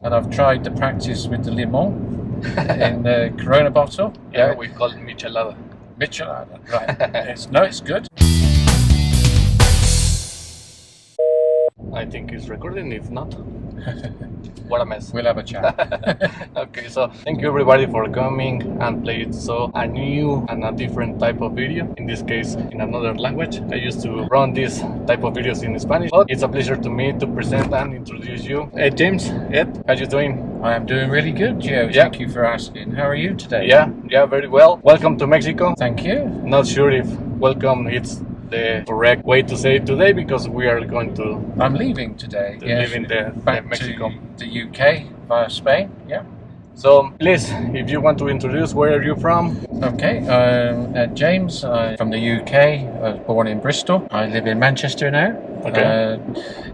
and I've tried the practice with the limon in the Corona bottle. Yeah, we call it michelada. Michelada, right? It's good. I think it's recording. If not, what a mess. We'll have a chat. Okay, so thank you everybody for coming and playing a new and a different type of video. In this case, in another language. I used to run this type of videos in Spanish, but it's a pleasure to me to present and introduce you. James, Ed, how you doing? I am doing really good, Gio. Yeah. Thank you for asking. How are you today? Yeah, very well. Welcome to Mexico. Thank you. Not sure if welcome it's the correct way to say it today, because we are going to I'm leaving today. leaving the back Mexico. to the UK via Spain. Yeah. So please, if you want to introduce, where are you from? Okay. James. I'm from the UK. I was born in Bristol. I live in Manchester now. Okay.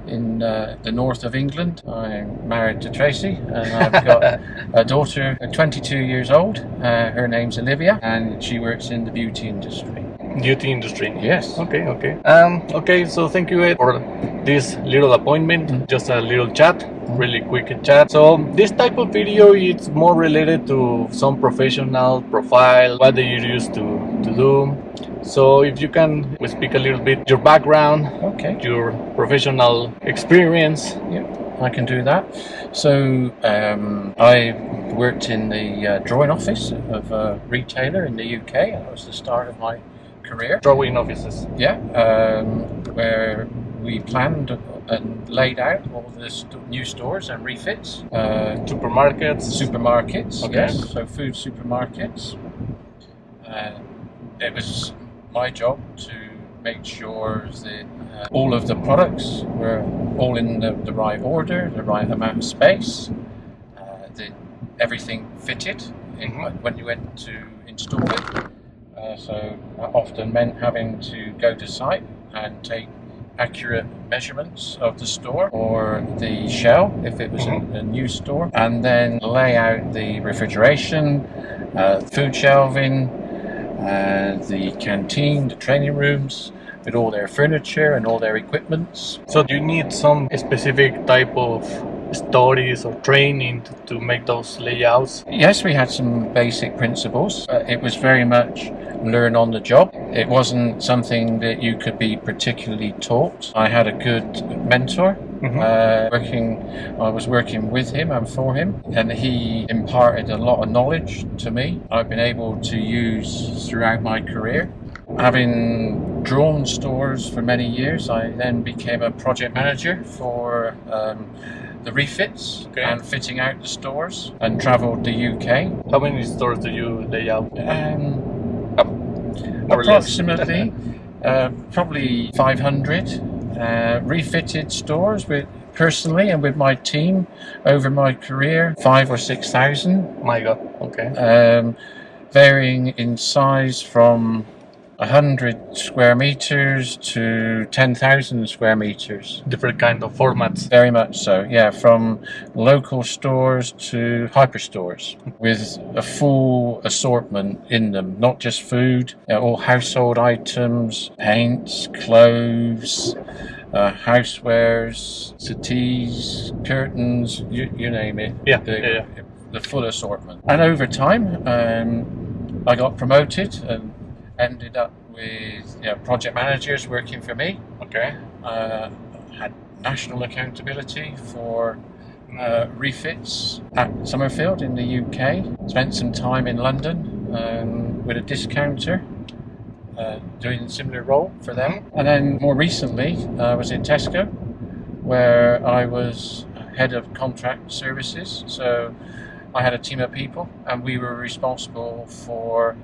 In the north of England. I'm married to Tracy, and I've got a daughter, 22 years old. Her name's Olivia, and she works in the beauty industry. Beauty industry. Yes. Okay. Okay. So thank you, Ed, for this little appointment. Just a little chat, really quick chat. So this type of video, it's more related to some professional profile, what they used to do. So if you can speak a little bit your background, Okay. your professional experience. Yeah, I can do that. So I worked in the drawing office of a retailer in the UK. That was the start of my career. Drawing offices. Yeah, where we planned and laid out all the new stores and refits. Supermarkets. Supermarkets, Okay. yes, so food supermarkets. It was my job to make sure that all of the products were all in the right order, the right amount of space, that everything fitted in when you went to install it. So that often meant having to go to site and take accurate measurements of the store or the shell if it was a new store, and then lay out the refrigeration, food shelving, the canteen, the training rooms, with all their furniture and all their equipments. So do you need some specific type of studies or training to make those layouts? Yes, we had some basic principles. It was very much learn on the job. It wasn't something that you could be particularly taught. I had a good mentor. I was working with him and for him, and he imparted a lot of knowledge to me I've been able to use throughout my career. Having drawn stores for many years, I then became a project manager for the refits and fitting out the stores, and travelled the UK. How many stores do you lay out? Approximately probably 500 refitted stores with personally and with my team over my career, 5,000 or 6,000. My God. Okay. Varying in size from 100 square meters to 10,000 square meters. Different kind of formats. Very much so, yeah, from local stores to hyperstores with a full assortment in them, not just food, all household items, paints, clothes, housewares, settees, curtains, you name it. Yeah, the full assortment. And over time, I got promoted and ended up with project managers working for me. Okay. Had national accountability for refits at Summerfield in the UK. Spent some time in London with a discounter doing a similar role for them. And then more recently I was in Tesco, where I was head of contract services. So I had a team of people and we were responsible for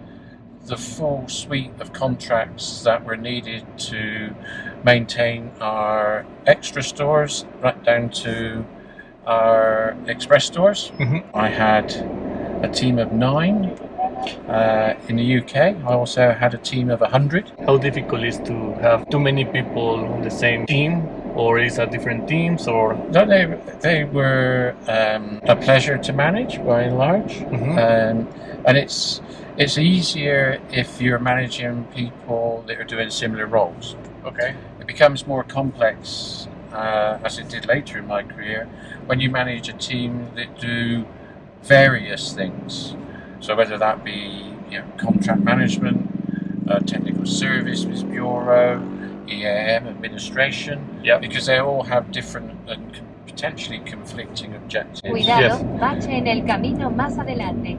the full suite of contracts that were needed to maintain our extra stores right down to our express stores. I had a team of 9 in the UK. I also had a team of 100. How difficult is to have too many people on the same team, or is it different teams, or? No, they were a pleasure to manage by and large, and it's easier if you're managing people that are doing similar roles. Okay. It becomes more complex as it did later in my career, when you manage a team that do various things. So whether that be contract management, technical services bureau, EAM administration, because they all have different and potentially conflicting objectives. Cuidado, bache en el camino más adelante.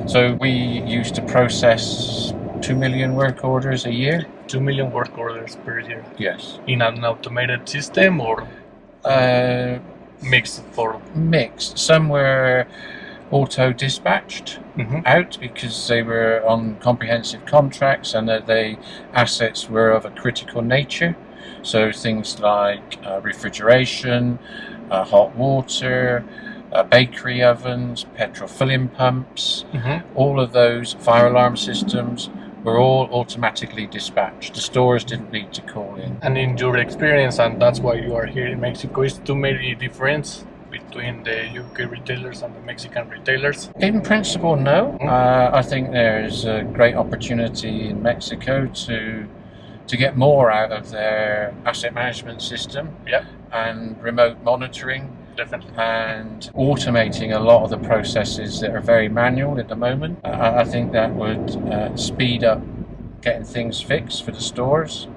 So we used to process 2 million work orders a year. 2 million work orders per year. Yes. In an automated system or mixed? Mixed. Some were auto-dispatched out because they were on comprehensive contracts and that the assets were of a critical nature. So things like refrigeration, hot water, bakery ovens, petrol filling pumps, all of those fire alarm systems were all automatically dispatched. The stores didn't need to call in. And in your experience, and that's why you are here in Mexico, is too many difference between the UK retailers and the Mexican retailers? In principle, no. I think there's a great opportunity in Mexico to get more out of their asset management system and remote monitoring. Definitely. And automating a lot of the processes that are very manual at the moment. I think that would speed up getting things fixed for the stores,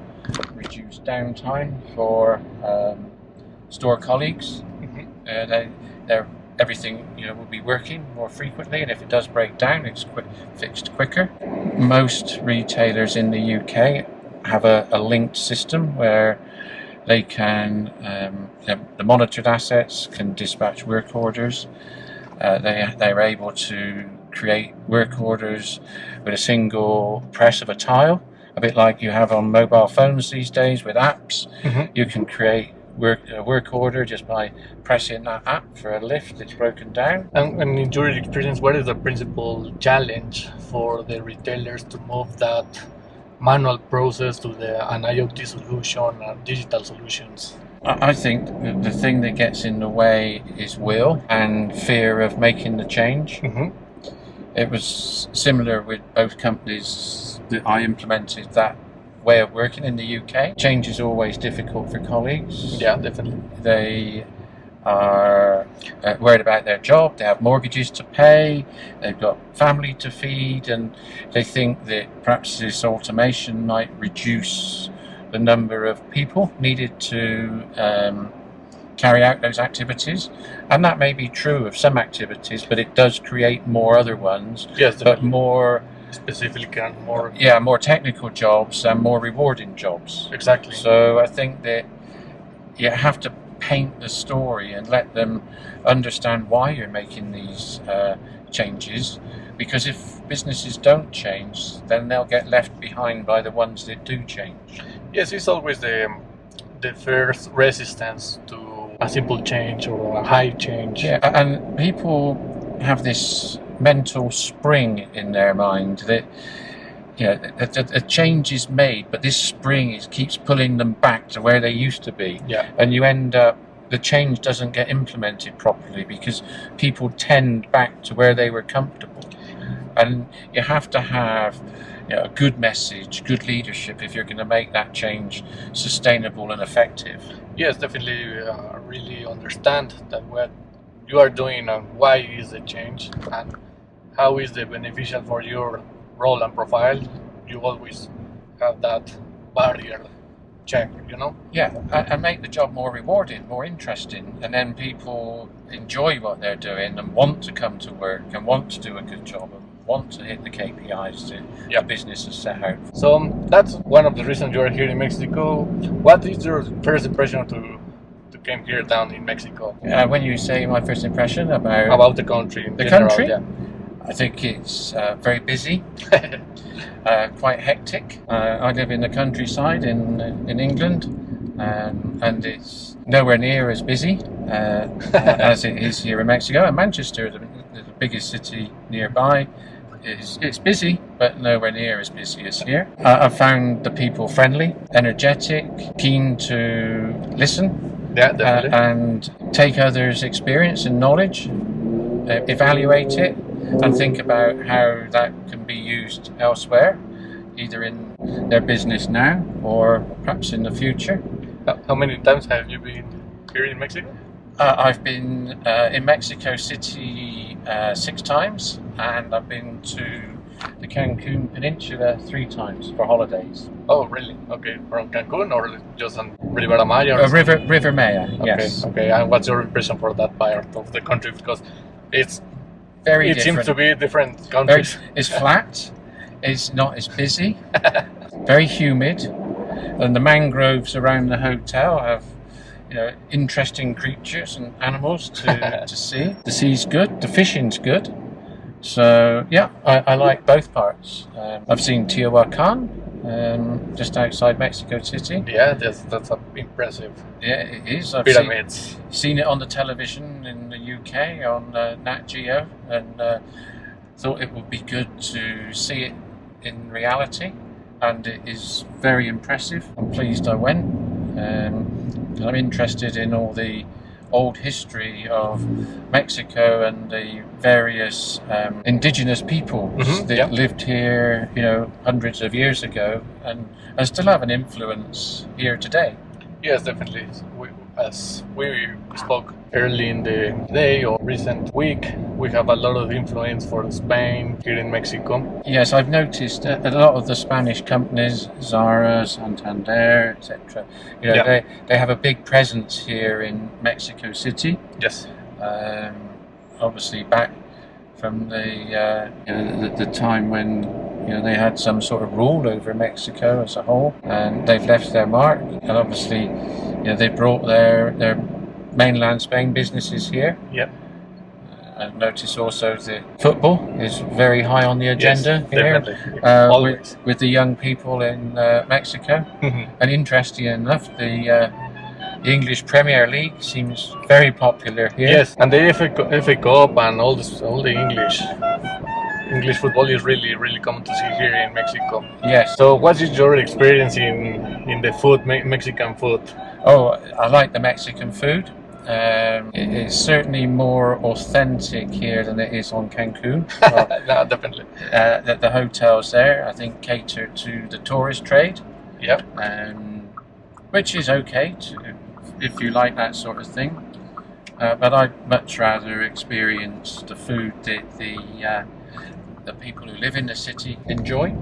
reduce downtime for store colleagues. Everything will be working more frequently, and if it does break down, it's fixed quicker. Most retailers in the UK have a linked system where they can, the monitored assets can dispatch work orders. They're able to create work orders with a single press of a tile, a bit like you have on mobile phones these days with apps. You can create a work order just by pressing that app for a lift that's broken down. And in your experience, what is the principal challenge for the retailers to move that manual process to an IoT solution and digital solutions? I think the thing that gets in the way is will and fear of making the change. It was similar with both companies that I implemented that way of working in the UK. Change is always difficult for colleagues. Yeah, definitely. They are worried about their job, they have mortgages to pay, they've got family to feed, and they think that perhaps this automation might reduce the number of people needed to carry out those activities. And that may be true of some activities, but it does create more other ones. Yes, but more specific and more more technical jobs and more rewarding jobs. Exactly. So I think that you have to paint the story and let them understand why you're making these changes, because if businesses don't change, then they'll get left behind by the ones that do change. Yes, it's always the first resistance to a simple change or a high change. And people have this mental spring in their mind that a change is made, but this spring keeps pulling them back to where they used to be. And you end up, the change doesn't get implemented properly because people tend back to where they were comfortable. And you have to have a good message, good leadership if you're going to make that change sustainable and effective. Yes, definitely. Really understand that what you are doing and why is the change and how is it beneficial for your role and profile. You always have that barrier check, and make the job more rewarding, more interesting, and then people enjoy what they're doing and want to come to work and want to do a good job and want to hit the KPIs that the business has set out. So that's one of the reasons you are here in Mexico. What is your first impression to came here down in Mexico? When you say my first impression about the country in general, country, I think it's very busy, quite hectic. I live in the countryside in England, and it's nowhere near as busy as it is here in Mexico. And Manchester, the biggest city nearby, it's busy, but nowhere near as busy as here. I found the people friendly, energetic, keen to listen. Definitely. And take others' experience and knowledge, evaluate it, and think about how that can be used elsewhere, either in their business now or perhaps in the future. How many times have you been here in Mexico? I've been in Mexico City 6 times, and I've been to the Cancun Peninsula 3 times for holidays. Oh, really? Okay, from Cancun or just on Ribera Maya? Or River Maya, okay, yes. okay. And what's your impression for that part of the country? Because it Very seems different. to be different countries. It's flat, it's not as busy, very humid, and the mangroves around the hotel have, you know, interesting creatures and animals to see. The sea's good, the fishing's good. So yeah, I like both parts. I've seen Teotihuacan, just outside Mexico City. Yeah, that's impressive. Yeah, it is. I've Pyramids. seen it on the television in the UK on Nat Geo, and thought it would be good to see it in reality, and it is very impressive. I'm pleased I went. I'm interested in all the old history of Mexico and the various indigenous peoples that lived here, you know, hundreds of years ago, and still have an influence here today. Yes, definitely. As we spoke early in the day or recent week, we have a lot of influence for Spain here in Mexico. Yes, I've noticed a lot of the Spanish companies, Zara, Santander, etc. You know, they have a big presence here in Mexico City. Yes. Obviously, back from the time when, you know, they had some sort of rule over Mexico as a whole, and they've left their mark. And obviously, you know, they brought their mainland Spain businesses here. Yep. I've noticed also that football is very high on the agenda here, Definitely. with the young people in Mexico. And interesting enough, the English Premier League seems very popular here. Yes, and the FA Cup and all the English football is really common to see here in Mexico. Yes. So, what is your experience in the food, Mexican food? Oh, I like the Mexican food. It's certainly more authentic here than it is on Cancun. No, definitely. The hotels there, I think, cater to the tourist trade. Yep. Which is okay if you like that sort of thing. But I'd much rather experience the food that the people who live in the city enjoy.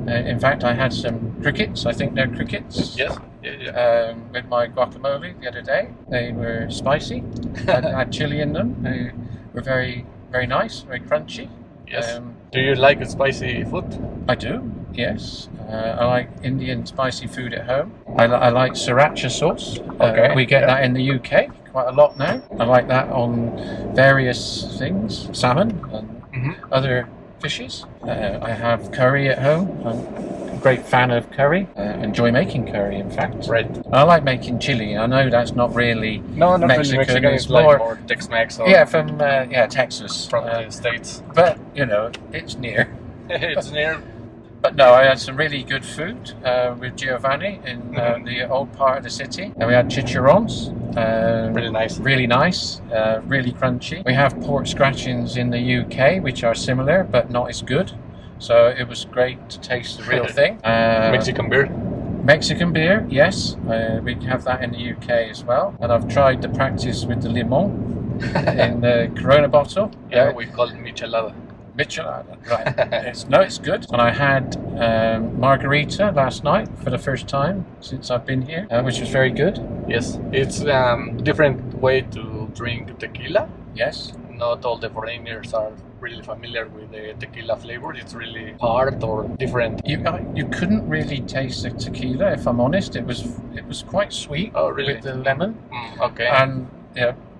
In fact, I had some crickets. I think they're crickets. Yes. With my guacamole the other day. They were spicy. I had chili in them. They were very, very nice, very crunchy. Yes. Do you like spicy food? I do, yes. I like Indian spicy food at home. I like sriracha sauce. Okay. We get that in the UK quite a lot now. I like that on various things, salmon and other fishes. I have curry at home. I'm a great fan of curry. Enjoy making curry, in fact. Right. I like making chili. I know that's not really not Mexican. Really Mexican. It's more, like more Tex-Mex. Or from Texas. From the States. But, you know, it's near. It's near. But no, I had some really good food with Giovanni in the old part of the city. And we had chicharrones. Really nice. Really nice, really crunchy. We have pork scratchings in the UK, which are similar, but not as good. So it was great to taste the real thing. Mexican beer. Mexican beer, yes. We have that in the UK as well. And I've tried the practice with the limon in the Corona bottle. Yeah, we call it michelada. Michelada, right. It's good. And I had margarita last night for the first time since I've been here, which was very good. Yes, it's a different way to drink tequila. Yes. Not all the foreigners are really familiar with the tequila flavor. It's really hard or different. You couldn't really taste the tequila, if I'm honest. It was quite sweet. Oh, really? With the lemon. Okay. And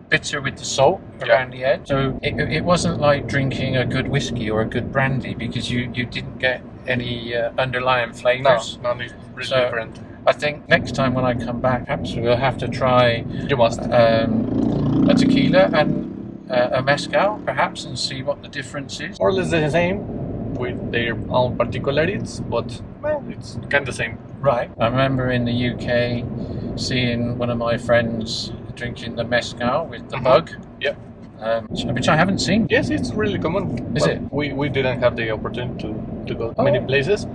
bitter with the salt around the edge. So it wasn't like drinking a good whiskey or a good brandy, because you didn't get any underlying flavours. No, it's really different. I think next time when I come back, perhaps we'll have to try. You must. A tequila and a mezcal, perhaps, and see what the difference is. More or less the same, with their own particularities, but well, it's kind of the same. Right. I remember in the UK seeing one of my friends drinking the mezcal with the bug. Yep. Which I haven't seen. Yes, it's really common. Is it? We didn't have the opportunity to go to many places,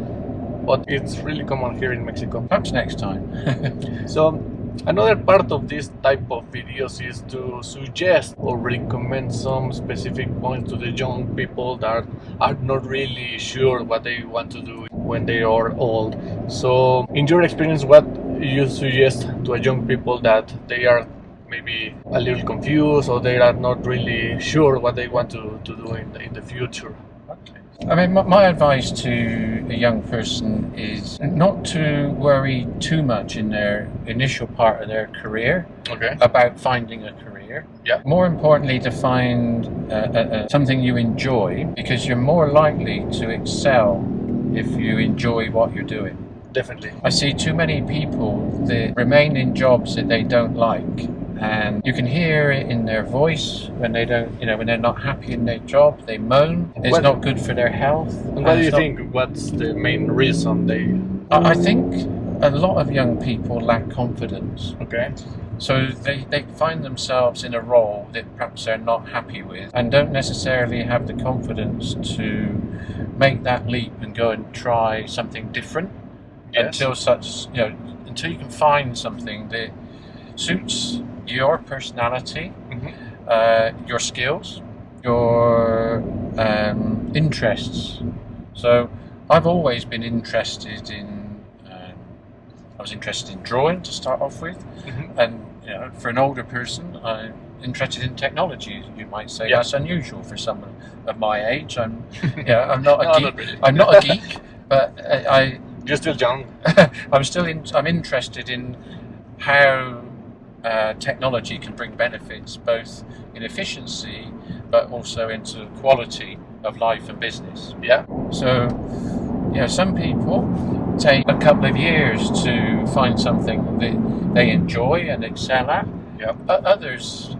but it's really common here in Mexico. Perhaps next time. So another part of this type of videos is to suggest or recommend some specific points to the young people that are not really sure what they want to do when they are old. So in your experience, what you suggest to a young people that they are maybe a little confused or they are not really sure what they want to do in the future? I mean, my advice to a young person is not to worry too much in their initial part of their career about finding a career. Yeah. More importantly, to find something you enjoy, because you're more likely to excel if you enjoy what you're doing. Definitely. I see too many people that remain in jobs that they don't like, and you can hear it in their voice when they don't, when they're not happy in their job, they moan. It's not good for their health. What do you think? What's the main reason they? I think a lot of young people lack confidence. Okay. So they find themselves in a role that perhaps they're not happy with and don't necessarily have the confidence to make that leap and go and try something different. Yes. Until you can find something that suits your personality, your skills, your interests. So I've always been interested in. I was interested in drawing to start off with, and for an older person, I'm interested in technology. You might say that's unusual for someone of my age. I'm not a geek. Not really. I'm not a geek, but You're still young. I'm interested in how technology can bring benefits both in efficiency but also into quality of life and business. Yeah. So, some people take a couple of years to find something that they enjoy and excel at. Yeah. Others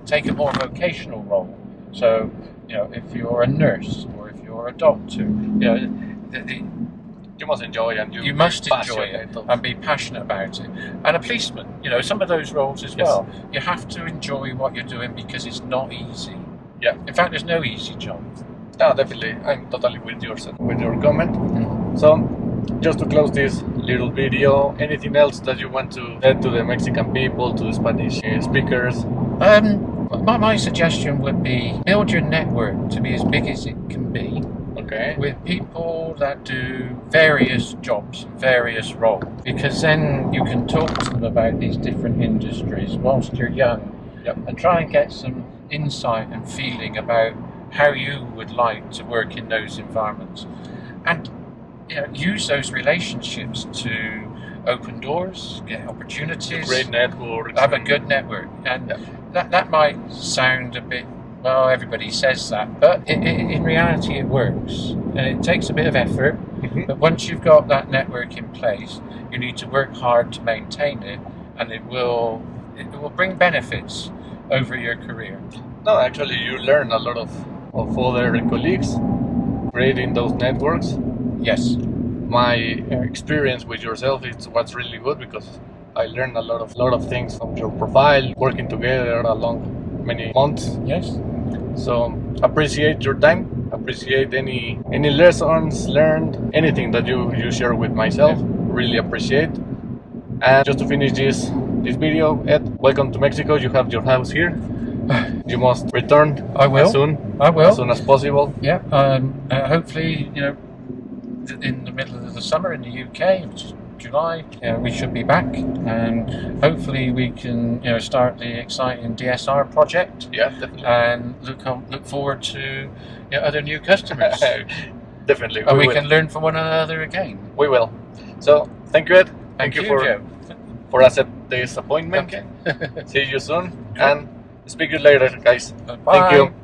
take a more vocational role. So, if you're a nurse or if you're a doctor, you must enjoy and you must enjoy it and be passionate about it. And a policeman, some of those roles as well. You have to enjoy what you're doing because it's not easy. Yeah. In fact, there's no easy job. No, definitely. I'm totally with your comment. So, just to close this little video, anything else that you want to add to the Mexican people, to the Spanish speakers? My suggestion would be build your network to be as big as it can be. Okay. With people that do various jobs, various roles, because then you can talk to them about these different industries whilst you're young, and try and get some insight and feeling about how you would like to work in those environments, and use those relationships to open doors, get opportunities, Great network, have a good network, and that might sound a bit. Well, everybody says that, but in reality it works, and it takes a bit of effort, but once you've got that network in place, you need to work hard to maintain it, and it will bring benefits over your career. No, actually you learn a lot of other colleagues creating those networks. Yes. My experience with yourself is what's really good, because I learned a lot of things from your profile, working together along many months. Yes. So appreciate your time, appreciate any lessons learned, anything that you share with myself. Really appreciate. And just to finish this video, Ed, welcome to Mexico. You have your house here. You must return. I will. I will. As soon as possible. Yeah. Hopefully, in the middle of the summer in the UK, which is July, we should be back, and hopefully we can start the exciting DSR project. Yeah, definitely. And look forward to other new customers. Definitely. And we can learn from one another again. We will. So thank you, Ed. Thank you for accepting this appointment. Okay. See you soon, and speak to you later, guys. Bye. Thank you.